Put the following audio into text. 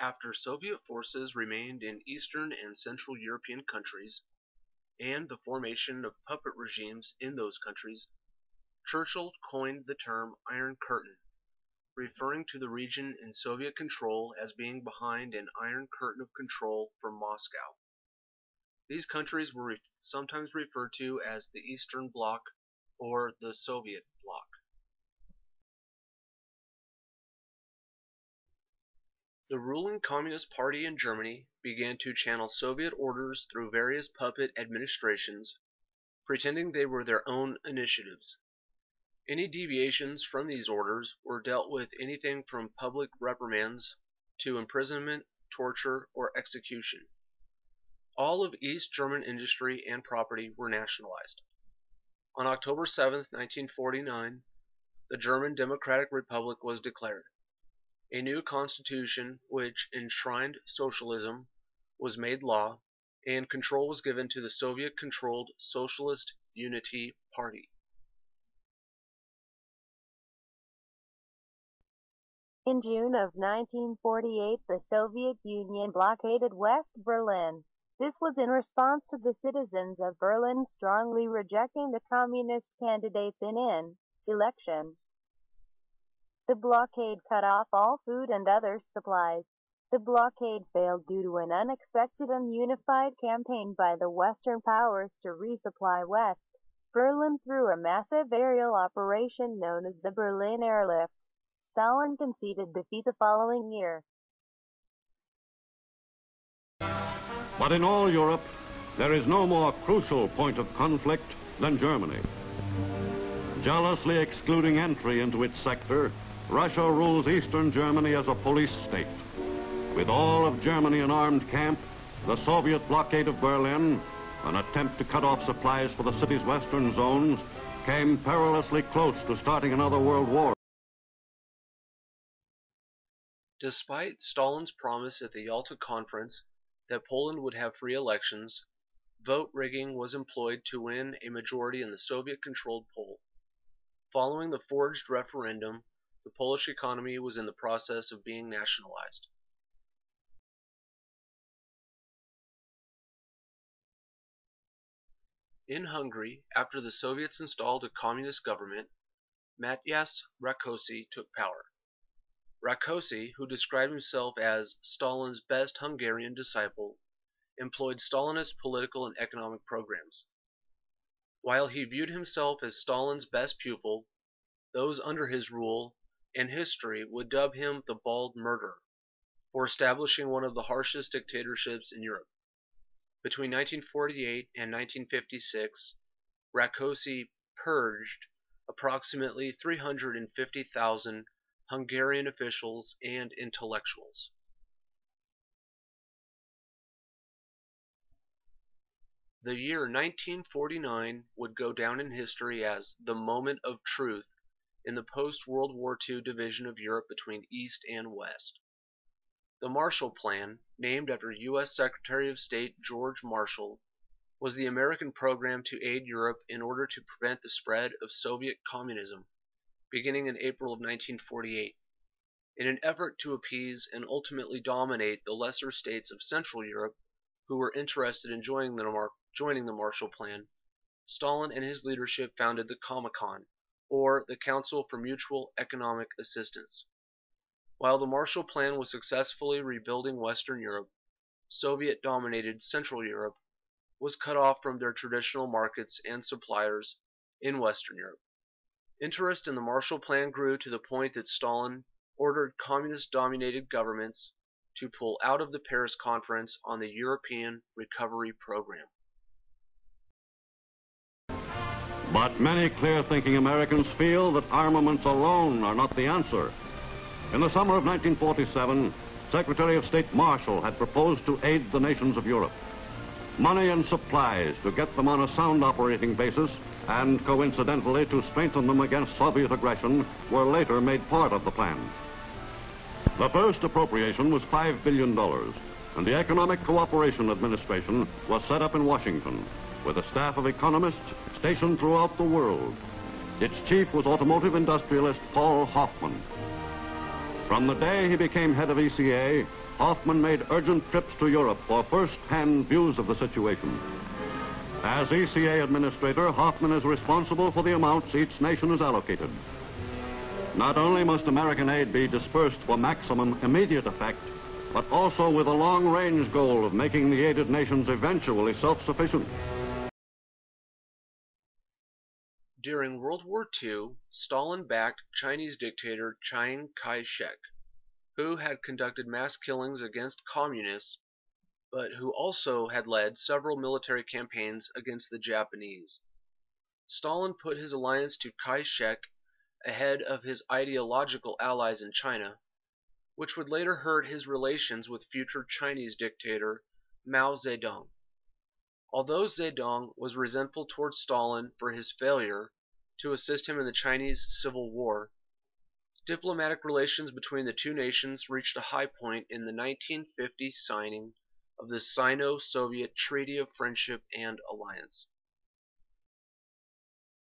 After Soviet forces remained in Eastern and Central European countries, and the formation of puppet regimes in those countries, Churchill coined the term Iron Curtain, referring to the region in Soviet control as being behind an iron curtain of control from Moscow. These countries were sometimes referred to as the Eastern Bloc or the Soviet Bloc. The ruling Communist Party in Germany began to channel Soviet orders through various puppet administrations, pretending they were their own initiatives. Any deviations from these orders were dealt with anything from public reprimands to imprisonment, torture, or execution. All of East German industry and property were nationalized. On October 7, 1949, the German Democratic Republic was declared. A new constitution, which enshrined socialism, was made law, and control was given to the Soviet-controlled Socialist Unity Party. In June of 1948, the Soviet Union blockaded West Berlin. This was in response to the citizens of Berlin strongly rejecting the communist candidates in an election. The blockade cut off all food and other supplies. The blockade failed due to an unexpected and unified campaign by the Western powers to resupply West Berlin through a massive aerial operation known as the Berlin Airlift. Stalin conceded defeat the following year. But in all Europe, there is no more crucial point of conflict than Germany. Jealously excluding entry into its sector, Russia rules Eastern Germany as a police state. With all of Germany in armed camp, the Soviet blockade of Berlin, an attempt to cut off supplies for the city's western zones, came perilously close to starting another world war. Despite Stalin's promise at the Yalta Conference that Poland would have free elections, vote rigging was employed to win a majority in the Soviet-controlled Pole. Following the forged referendum, the Polish economy was in the process of being nationalized. In Hungary, after the Soviets installed a communist government, Matyas Rákosi took power. Rákosi, who described himself as Stalin's best Hungarian disciple, employed Stalinist political and economic programs. While he viewed himself as Stalin's best pupil, those under his rule and history would dub him the Bald Murderer for establishing one of the harshest dictatorships in Europe. Between 1948 and 1956, Rákosi purged approximately 350,000 Hungarian officials and intellectuals. The year 1949 would go down in history as the moment of truth in the post-World War II division of Europe between East and West. The Marshall Plan, named after U.S. Secretary of State George Marshall, was the American program to aid Europe in order to prevent the spread of Soviet communism, beginning in April of 1948. In an effort to appease and ultimately dominate the lesser states of Central Europe who were interested in joining the Marshall Plan, Stalin and his leadership founded the Comecon, or the Council for Mutual Economic Assistance. While the Marshall Plan was successfully rebuilding Western Europe, Soviet-dominated Central Europe was cut off from their traditional markets and suppliers in Western Europe. Interest in the Marshall Plan grew to the point that Stalin ordered communist-dominated governments to pull out of the Paris Conference on the European Recovery Program. But many clear-thinking Americans feel that armaments alone are not the answer. In the summer of 1947, Secretary of State Marshall had proposed to aid the nations of Europe. Money and supplies to get them on a sound operating basis and, coincidentally, to strengthen them against Soviet aggression were later made part of the plan. The first appropriation was $5 billion, and the Economic Cooperation Administration was set up in Washington with a staff of economists stationed throughout the world. Its chief was automotive industrialist Paul Hoffman. From the day he became head of ECA, Hoffman made urgent trips to Europe for first-hand views of the situation. As ECA administrator, Hoffman is responsible for the amounts each nation is allocated. Not only must American aid be dispersed for maximum immediate effect, but also with a long-range goal of making the aided nations eventually self-sufficient. During World War II, Stalin backed Chinese dictator Chiang Kai-Shek, who had conducted mass killings against communists, but who also had led several military campaigns against the Japanese. Stalin put his alliance to Kai-Shek ahead of his ideological allies in China, which would later hurt his relations with future Chinese dictator Mao Zedong. Although Zedong was resentful towards Stalin for his failure to assist him in the Chinese Civil War, diplomatic relations between the two nations reached a high point in the 1950 signing of the Sino-Soviet Treaty of Friendship and Alliance.